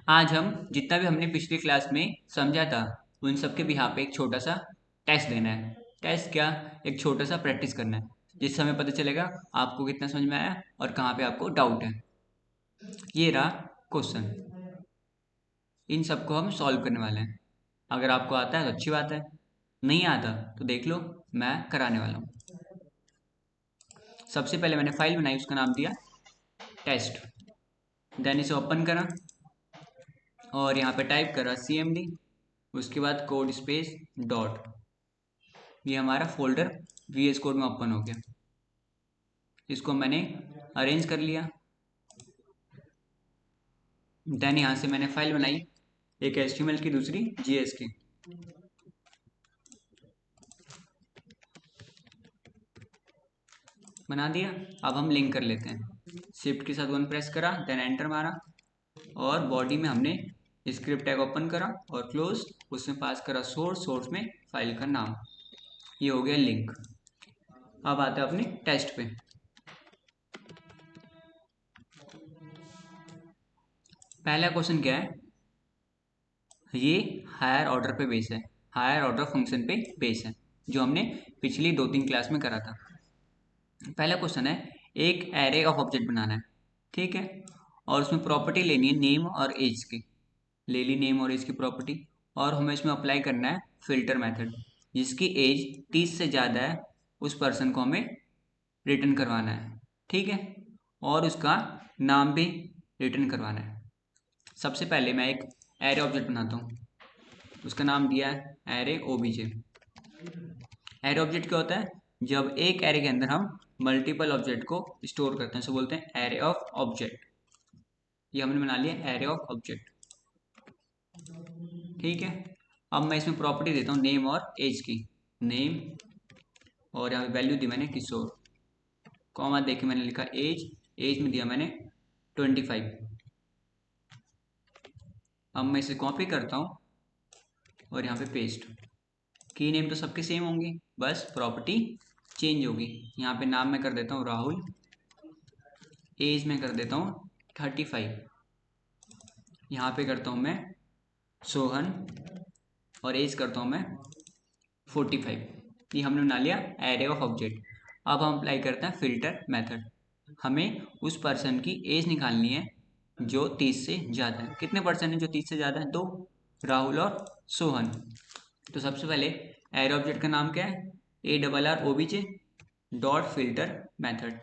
आज हम जितना भी हमने पिछली क्लास में समझा था उन सब के भी यहाँ पे एक छोटा सा टेस्ट देना है। टेस्ट क्या, एक छोटा सा प्रैक्टिस करना है जिससे हमें पता चलेगा आपको कितना समझ में आया और कहाँ पे आपको डाउट है। ये रहा क्वेश्चन। इन सबको हम सॉल्व करने वाले हैं। अगर आपको आता है तो अच्छी बात है, नहीं आता तो देख लो, मैं कराने वाला हूँ। सबसे पहले मैंने फाइल बनाई, उसका नाम दिया टेस्ट। देन इसे ओपन करा और यहाँ पे टाइप करा CMD, उसके बाद कोड स्पेस डॉट। ये हमारा फोल्डर VS कोड में ओपन हो गया। इसको मैंने अरेंज कर लिया। देन यहाँ से मैंने फाइल बनाई, एक HTML की, दूसरी JS की। बना दिया। अब हम लिंक कर लेते हैं। शिफ्ट के साथ 1 प्रेस करा, देन एंटर मारा और बॉडी में हमने स्क्रिप्ट टैग ओपन करा और क्लोज। उसमें पास करा सोर्स, सोर्स में फाइल का नाम। ये हो गया लिंक। अब आते हैं अपने टेस्ट पे। पहला क्वेश्चन क्या है, ये हायर ऑर्डर पे बेस है, हायर ऑर्डर फंक्शन पे बेस है, जो हमने पिछली 2-3 क्लास में करा था। पहला क्वेश्चन है, एक एरे ऑफ ऑब्जेक्ट बनाना है, ठीक है, और उसमें प्रॉपर्टी लेनी है नेम और एज की। ले ली नेम और एज की प्रॉपर्टी, और हमें इसमें अप्लाई करना है फिल्टर मेथड। जिसकी एज 30 से ज़्यादा है उस पर्सन को हमें रिटर्न करवाना है, ठीक है, और उसका नाम भी रिटर्न करवाना है। सबसे पहले मैं एक एरे ऑब्जेक्ट बनाता हूँ, उसका नाम दिया है एरे OBJ। एरे ऑब्जेक्ट क्या होता है, जब एक एरे के अंदर हम मल्टीपल ऑब्जेक्ट को स्टोर करते हैं उसे बोलते हैं एरे ऑफ ऑब्जेक्ट। ये हमने बना लिया एरे ऑफ ऑब्जेक्ट, ठीक है। अब मैं इसमें प्रॉपर्टी देता हूँ नेम और एज की। नेम और यहाँ पे वैल्यू दी मैंने किशोर, कॉमा दे के मैंने लिखा एज। एज में दिया मैंने 25। अब मैं इसे कॉपी करता हूँ और यहाँ पे पेस्ट। की नेम तो सबके सेम होंगे, बस प्रॉपर्टी चेंज होगी। यहाँ पे नाम मैं कर देता हूँ राहुल, एज में कर देता हूँ 35, यहाँ पे करता हूँ मैं सोहन और एज करता हूँ मैं 45। ये हमने बना लिया एरे ऑफ ऑब्जेक्ट। अब हम अप्लाई करते हैं फिल्टर मेथड। हमें उस पर्सन की एज निकालनी है जो 30 से ज़्यादा है। कितने पर्सन है जो 30 से ज़्यादा है? दो, राहुल और सोहन। तो सबसे पहले एरे ऑब्जेक्ट का नाम क्या है, ARR OBJ dot filter method.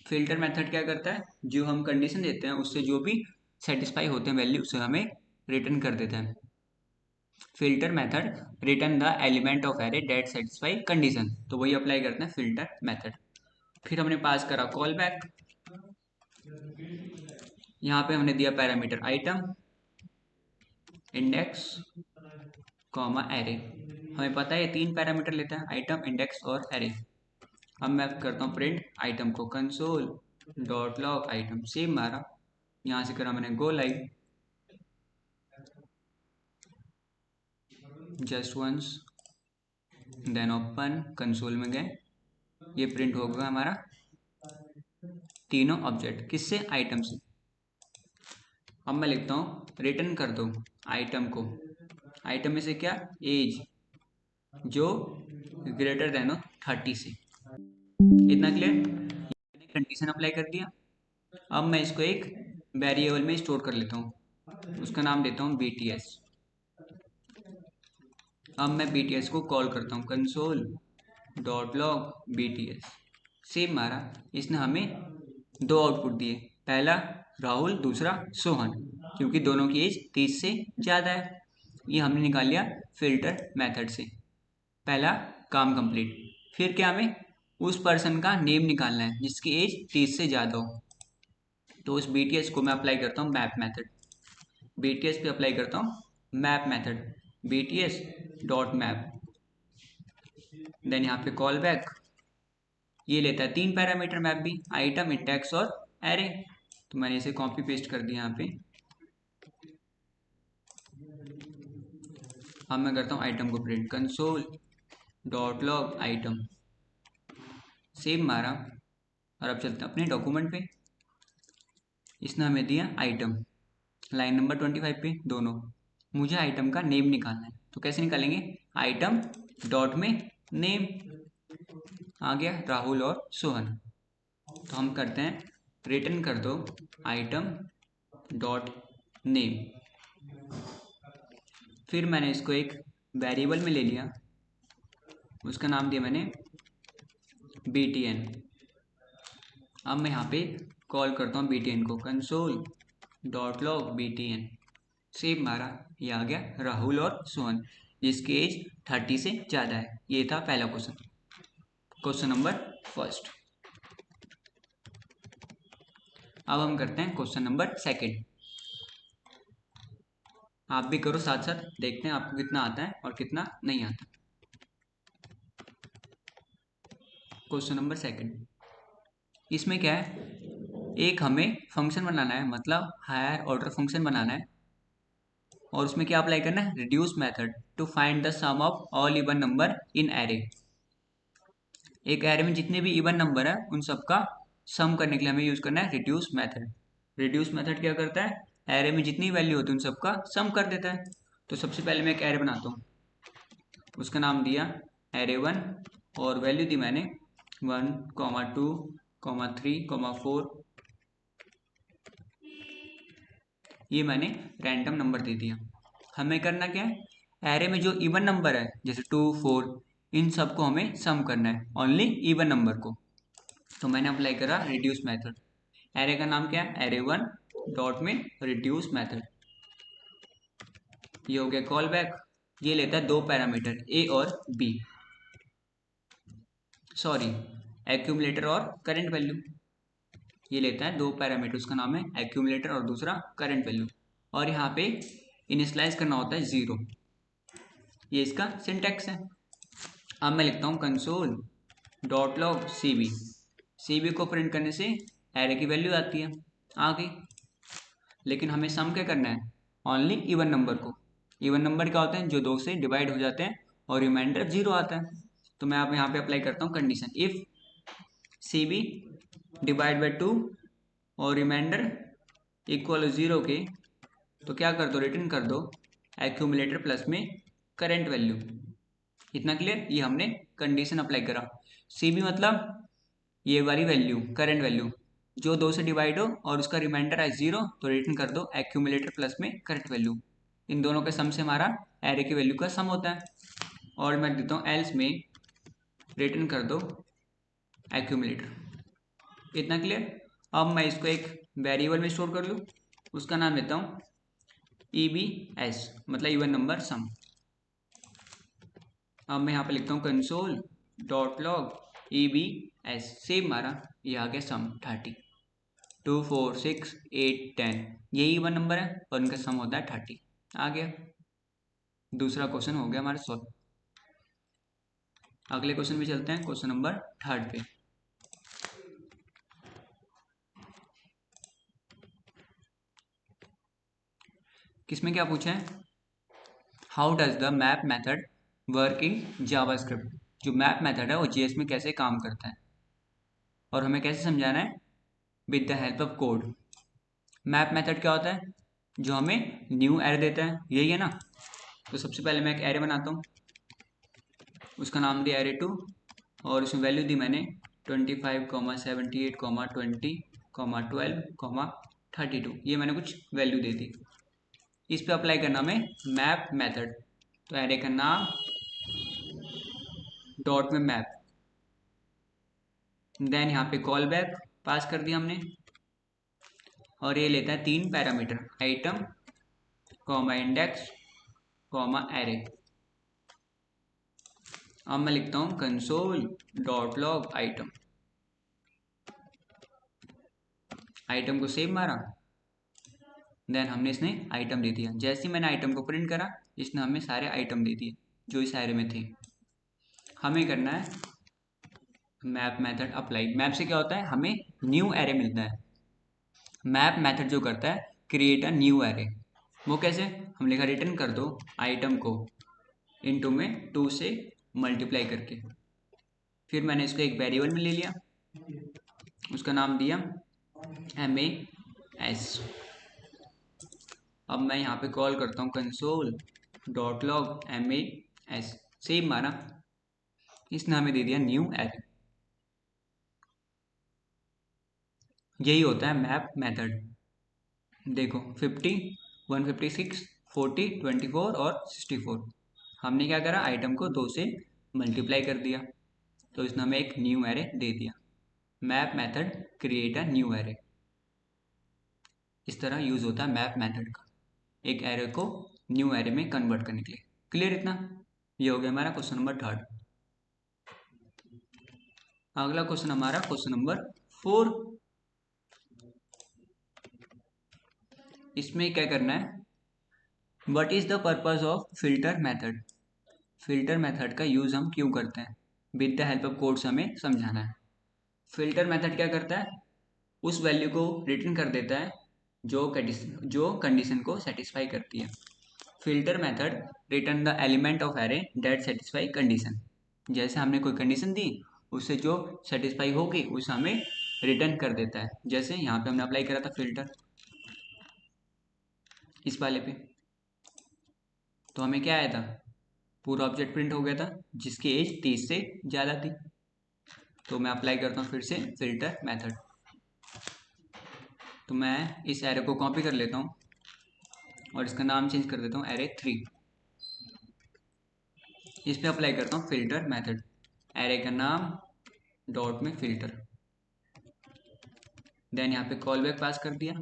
Filter method क्या करता है, जो हम कंडीशन देते हैं उससे जो भी सेटिस्फाई होते हैं वैल्यू, उसे हमें रिटर्न कर देता है। Filter method return the element of array that satisfy condition, तो वही अप्लाई करते हैं फिल्टर मेथड। फिर हमने पास करा कॉल बैक। यहाँ पे हमने दिया parameter item, index, comma array. हमें पता है ये 3 पैरामीटर लेता है, आइटम, इंडेक्स और एरे। अब मैं करता हूँ प्रिंट आइटम को, console dot log item. Save मारा, यहाँ से करा मैंने go live, just once, then open, console में गए। ये प्रिंट होगा हमारा तीनों ऑब्जेक्ट, किससे? आइटम से। अब मैं लिखता हूँ रिटर्न कर दो आइटम को। आइटम में से क्या? एज जो ग्रेटर देन हो 30 से। इतना क्लियर? मैंने कंडीशन अप्लाई कर दिया। अब मैं इसको एक वेरिएबल में स्टोर कर लेता हूँ, उसका नाम देता हूँ BTS। अब मैं BTS को कॉल करता हूँ, console dot log BTS। Save मारा, इसने हमें 2 आउटपुट दिए, पहला राहुल, दूसरा सोहन, क्योंकि दोनों की एज 30 से ज़्यादा है। ये हमने निकाल लिया फिल्टर मेथड से। पहला काम कंप्लीट। फिर क्या, हमें उस पर्सन का नेम निकालना है जिसकी एज 30 से ज़्यादा हो। तो उस BTS को मैं अप्लाई करता हूँ मैप मेथड। BTS पे अप्लाई करता हूँ map method, BTS dot map. Then यहाँ पे कॉल बैक। ये लेता है 3 पैरामीटर मैप भी, आइटम, इंडेक्स और एरे। तो मैंने इसे कॉपी पेस्ट कर दिया यहाँ पे। अब मैं करता हूँ आइटम को print, console dot log item. Save मारा और अब चलते हैं अपने डॉक्यूमेंट पे। इसने हमें दिया आइटम। लाइन नंबर 25 पे दोनों। मुझे आइटम का नेम निकालना है, तो कैसे निकालेंगे? आइटम डॉट में नेम, आ गया राहुल और सोहन। तो हम करते हैं रिटर्न कर दो आइटम डॉट नेम। फिर मैंने इसको एक वेरिएबल में ले लिया, उसका नाम दिया मैंने btn। अब मैं यहाँ पे कॉल करता हूँ btn को, console dot log btn। Save मारा, ये आ गया राहुल और सोहन, जिसकी एज 30 से ज़्यादा है। ये था पहला क्वेश्चन, क्वेश्चन नंबर फर्स्ट। अब हम करते हैं क्वेश्चन नंबर सेकंड। आप भी करो साथ साथ, देखते हैं आपको कितना आता है और कितना नहीं आता। क्वेश्चन नंबर सेकंड, इसमें क्या है, एक हमें फंक्शन बनाना है, मतलब हायर ऑर्डर फंक्शन बनाना है, और उसमें क्या अप्लाई करना है? Reduce method to find the sum of all even number in array. एक एरे में जितने भी इवन नंबर है उन सबका सम करने के लिए हमें यूज करना है रिड्यूस मेथड। रिड्यूस मेथड क्या करता है? एरे में जितनी वैल्यू होती है उन सबका सम कर देता है। तो सबसे पहले मैं एक एरे बनाता हूँ, उसका नाम दिया array1, और वैल्यू दी मैंने 1, 2, 3, 4। ये मैंने रैंडम नंबर दे दिया। हमें करना क्या है? एरे में जो इवन नंबर है जैसे 2, 4, इन सबको हमें सम करना है, ओनली इवन नंबर को। तो मैंने अप्लाई करा रिड्यूस मेथड। एरे का नाम क्या है? array1 डॉट में रिड्यूस मेथड। ये हो गया कॉल बैक। ये लेता है दो पैरामीटर ए और बी, सॉरी एक्यूमुलेटर और करंट वैल्यू। ये लेता है दो पैरामीटर, उसका नाम है एक्यूमुलेटर और दूसरा करंट वैल्यू। और यहाँ पे इनिशियलाइज करना होता है 0। ये इसका सिंटैक्स है। अब मैं लिखता हूँ console dot log cb। cb को प्रिंट करने से एरे की वैल्यू आती है, आ गई। लेकिन हमें सम क्या करना है? ओनली इवन नंबर को। इवन नंबर क्या होते हैं? जो 2 से डिवाइड हो जाते हैं और रिमाइंडर 0 आता है। तो मैं आप यहाँ पे अप्लाई करता हूँ condition, if cb divide by 2 और रिमाइंडर इक्वल 0 के, तो क्या कर दो? रिटर्न कर दो एक्यूमुलेटर प्लस में करंट वैल्यू। इतना क्लियर? ये हमने कंडीशन अप्लाई करा। cb मतलब ये वाली वैल्यू, करंट वैल्यू, जो 2 से डिवाइड हो और उसका रिमाइंडर है 0, तो रिटर्न कर दो एक्यूमुलेटर प्लस में करंट वैल्यू। इन दोनों के सम से हमारा एरे की वैल्यू का सम होता है। और मैं देता हूँ एल्स में रिटर्न कर दो एक्यूमुलेटर। इतना क्लियर? अब मैं इसको एक वेरिएबल में स्टोर कर लूँ, उसका नाम देता हूँ EBS, मतलब इवन नंबर सम। अब मैं यहाँ पे लिखता हूँ console dot log EBS। Save मारा, ये आ गया सम 30। 2, 4, 6, 8, 10, यही इवन नंबर है और इनका सम होता है 30। आ गया, दूसरा क्वेश्चन हो गया हमारा सॉल्व। अगले क्वेश्चन पे चलते हैं, क्वेश्चन नंबर थर्ड पे। किसमें क्या पूछा है? How does the map method work in JavaScript. जो मैप मेथड है वो जेएस में कैसे काम करता है और हमें कैसे समझाना है? With the help of code. Map method क्या होता है? जो हमें न्यू एरे देता है, यही है ना। तो सबसे पहले मैं एक एरे बनाता हूँ, उसका नाम दिया array2, और उसमें वैल्यू दी मैंने 25, 78, 20, 12, 32। ये मैंने कुछ वैल्यू दे दी। इस पे अप्लाई करना हमें मैप मेथड। तो एरे का नाम डॉट में मैप, देन यहाँ पे कॉल बैक पास कर दिया हमने, और ये लेता है 3 पैरामीटर, आइटम, इंडेक्स, एरे। अब मैं लिखता हूँ console dot log item. Item को सेव मारा, देन हमने इसने आइटम दे दिया। जैसे ही मैंने आइटम को प्रिंट करा, इसने हमें सारे आइटम दे दिए जो इस एरे में थे। हमें करना है मैप मेथड अप्लाई। मैप से क्या होता है? हमें न्यू एरे मिलता है। मैप मेथड जो करता है क्रिएट अ न्यू एरे। वो कैसे? हम लिखा रिटर्न कर दो आइटम को इनटू में 2 से मल्टीप्लाई करके। फिर मैंने इसको एक वेरिएबल में ले लिया, उसका नाम दिया MAS। अब मैं यहाँ पे कॉल करता हूँ console dot log MAS, save मारा, इसने हमें दे दिया न्यू एरे। यही होता है मैप मेथड। देखो 50, 156, 40, 24 और 64, हमने क्या करा, आइटम को 2 से मल्टीप्लाई कर दिया, तो इसने हमें एक न्यू एरे दे दिया। Map method create a new array, इस तरह यूज होता है मैप मेथड का, एक एरे को न्यू एरे में कन्वर्ट करने के लिए। क्लियर इतना? ये हो गया हमारा क्वेश्चन नंबर 3। अगला क्वेश्चन हमारा क्वेश्चन नंबर 4। इसमें क्या करना है, what is the purpose of filter method. Filter method का यूज हम क्यों करते हैं, with the help of codes हमें समझाना है। फिल्टर मेथड क्या करता है, उस वैल्यू को रिटर्न कर देता है जो कंडीशन को सेटिस्फाई करती है। Filter method return the element of array that satisfy condition. जैसे हमने कोई कंडीशन दी, उससे जो सेटिस्फाई होगी उसे हमें रिटर्न कर देता है। जैसे यहाँ पे हमने अप्लाई करा था फिल्टर इस वाले पे, तो हमें क्या आया था, पूरा ऑब्जेक्ट प्रिंट हो गया था जिसकी एज 30 से ज़्यादा थी। तो मैं अप्लाई करता हूँ फिर से फिल्टर मेथड। तो मैं इस एरे को कॉपी कर लेता हूँ और इसका नाम चेंज कर देता हूँ array3। इस पे अप्लाई करता हूँ फिल्टर मेथड, एरे का नाम डॉट में फिल्टर, देन यहाँ पे कॉल बैक पास कर दिया,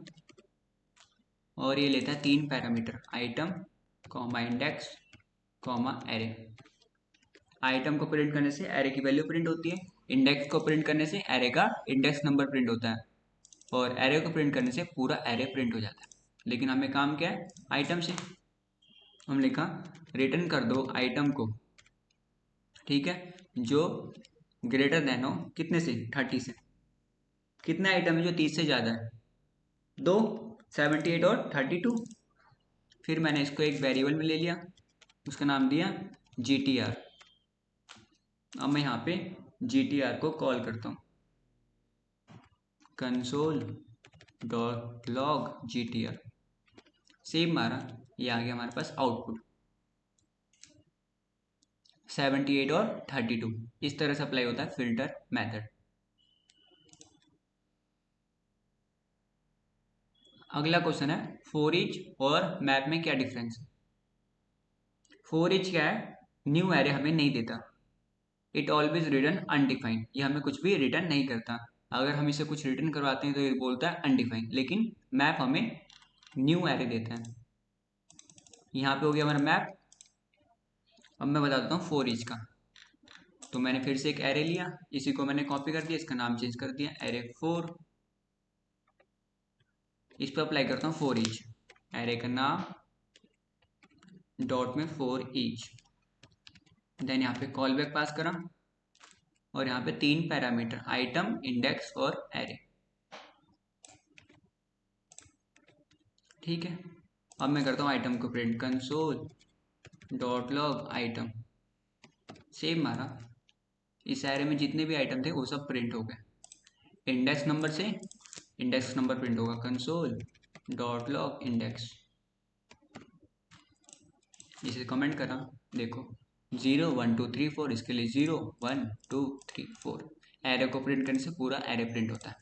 और ये लेता है 3 parameter, item comma index comma array. Item को प्रिंट करने से एरे की वैल्यू प्रिंट होती है, इंडेक्स को प्रिंट करने से एरे का इंडेक्स नंबर प्रिंट होता है, और एरे को प्रिंट करने से पूरा एरे प्रिंट हो जाता है। लेकिन हमें काम क्या है, आइटम से। हम लिखा रिटर्न कर दो आइटम को, ठीक है, जो ग्रेटर देन हो कितने से, 30 से। कितने आइटम है जो 30 से ज़्यादा है, 2, 78 और 32। फिर मैंने इसको एक वेरिएबल में ले लिया, उसका नाम दिया GTR। अब मैं यहाँ पे GTR को कॉल करता हूँ, console dot log GTR, save मारा, ये आ गया हमारे पास आउटपुट 78 और 32। इस तरह से अप्लाई होता है फिल्टर मेथड। अगला क्वेश्चन है फॉर ईच और मैप में क्या डिफरेंस है। फॉर ईच क्या है, न्यू एरे हमें नहीं देता, इट ऑलवेज रिटर्न अनडिफाइंड, ये हमें कुछ भी रिटर्न नहीं करता। अगर हम इसे कुछ रिटर्न करवाते हैं तो ये बोलता है अनडिफाइंड, लेकिन मैप हमें न्यू एरे देता है। यहाँ पे हो गया हमारा मैप। अब मैं बता देता हूँ फॉर ईच का। तो मैंने फिर से एक एरे लिया, इसी को मैंने कॉपी कर दिया, इसका नाम चेंज कर दिया array4। इस पर अप्लाई करता हूँ फॉर ईच, एरे का नाम डॉट में फॉर ईच, देन यहाँ पे कॉल बैक पास करा, और यहाँ पे 3 पैरामीटर, आइटम इंडेक्स और एरे। ठीक है, अब मैं करता हूँ आइटम को print, console dot log item, save मारा, इस एरे में जितने भी आइटम थे वो सब प्रिंट हो गए। इंडेक्स नंबर से इंडेक्स नंबर प्रिंट होगा, कंसोल डॉट लॉग इंडेक्स। इसे कमेंट करा, देखो 0 1 2 3 4, इसके लिए 0 1 2 3 4। एरे को प्रिंट करने से पूरा एरे प्रिंट होता है।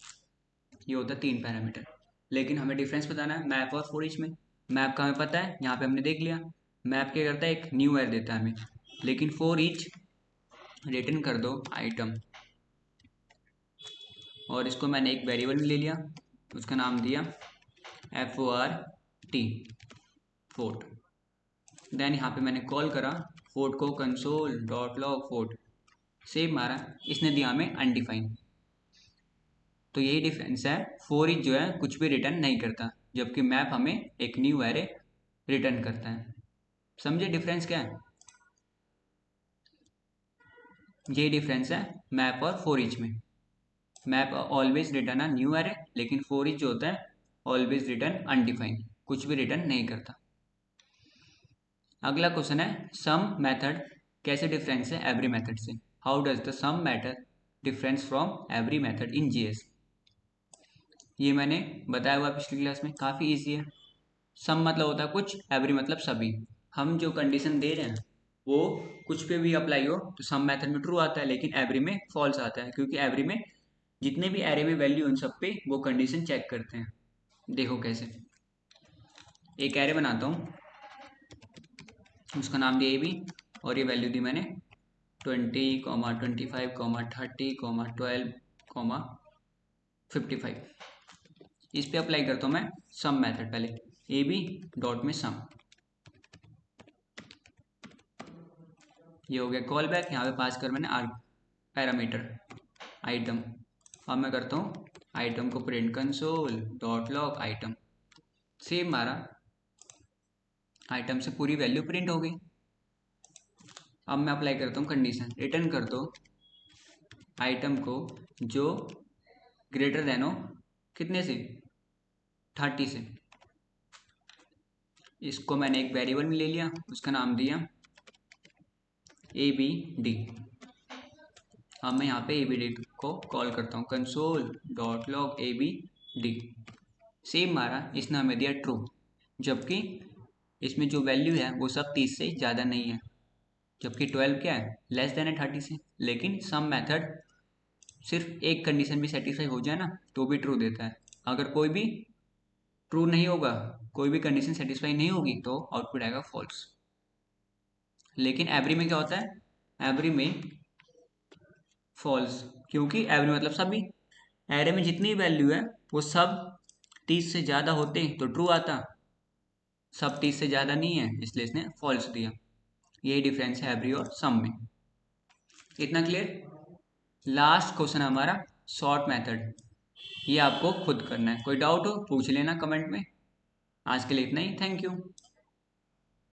ये होता है 3 पैरामीटर। लेकिन हमें डिफरेंस बताना है मैप और फॉर ईच में। मैप का हमें पता है, यहाँ पे हमने देख लिया, मैप क्या करता है, एक न्यू एरे देता है हमें। लेकिन फॉर ईच रिटर्न कर दो आइटम, और इसको मैंने एक वेरिएबल में ले लिया, उसका नाम दिया FORT, फोर्ट। देन यहाँ पे मैंने कॉल करा फोर्ट को, console dot log fort, save मारा, इसने दिया हमें अनडिफाइंड। तो यही डिफरेंस है, फॉर ईच जो है कुछ भी रिटर्न नहीं करता, जबकि मैप हमें एक न्यू एरे रिटर्न करता है। समझे डिफरेंस क्या है? यही डिफरेंस है मैप और फॉर ईच में। Map always return a new array, लेकिन फॉर ईच जो होता है ऑलवेज रिटर्न अनडिफाइंड, कुछ भी रिटर्न नहीं करता। अगला क्वेश्चन है सम मेथड कैसे डिफरेंस है एवरी मेथड से। How does the sum method difference from every method in JS. ये मैंने बताया हुआ पिछली क्लास में, काफ़ी इजी है। सम मतलब होता है कुछ, एवरी मतलब सभी। हम जो कंडीशन दे रहे हैं वो कुछ पे भी अप्लाई हो तो सम मेथड में ट्रू आता है, लेकिन एवरी में फॉल्स आता है, क्योंकि एवरी में जितने भी एरे में वैल्यू उन सब पे वो कंडीशन चेक करते हैं। देखो कैसे, एक एरे बनाता हूँ, उसका नाम दिया ए बी, और ये वैल्यू दी मैंने 20, 25, 30, 12, 55। इस पे अप्लाई करता हूँ मैं सम मेथड, पहले ए बी डॉट में सम, ये हो गया कॉल बैक। यहाँ पे पास कर मैंने आर पैरामीटर आइटम। अब मैं करता हूँ आइटम को print console dot log item, same मारा, आइटम से पूरी वैल्यू प्रिंट हो गई। अब मैं अप्लाई करता हूँ कंडीशन, रिटर्न कर दो आइटम को जो ग्रेटर देन हो कितने से, 30 से। इसको मैंने एक वेरिएबल में ले लिया, उसका नाम दिया ए बी डी। अब मैं यहाँ पे ए बी डी को कॉल करता हूँ console dot log A B D, save मारा, इसने हमें दिया ट्रू, जबकि इसमें जो वैल्यू है वो सब 30 से ज़्यादा नहीं है, जबकि 12 क्या है, लेस देन है 30 से। लेकिन सम मेथड सिर्फ एक कंडीशन भी सेटिस्फाई हो जाए ना तो भी ट्रू देता है, अगर कोई भी ट्रू नहीं होगा, कोई भी कंडीशन सेटिस्फाई नहीं होगी तो आउटपुट आएगा फॉल्स। लेकिन एवरी में क्या होता है, एवरी में फॉल्स, क्योंकि एवरी मतलब सभी, एरे में जितनी वैल्यू है वो सब 30 से ज़्यादा होते तो ट्रू आता, सब 30 से ज़्यादा नहीं है इसलिए इसने फॉल्स दिया। यही डिफरेंस है एवरी और सम में। इतना क्लियर। लास्ट क्वेश्चन हमारा सॉर्ट मेथड, ये आपको खुद करना है, कोई डाउट हो पूछ लेना कमेंट में। आज के लिए इतना ही, थैंक यू।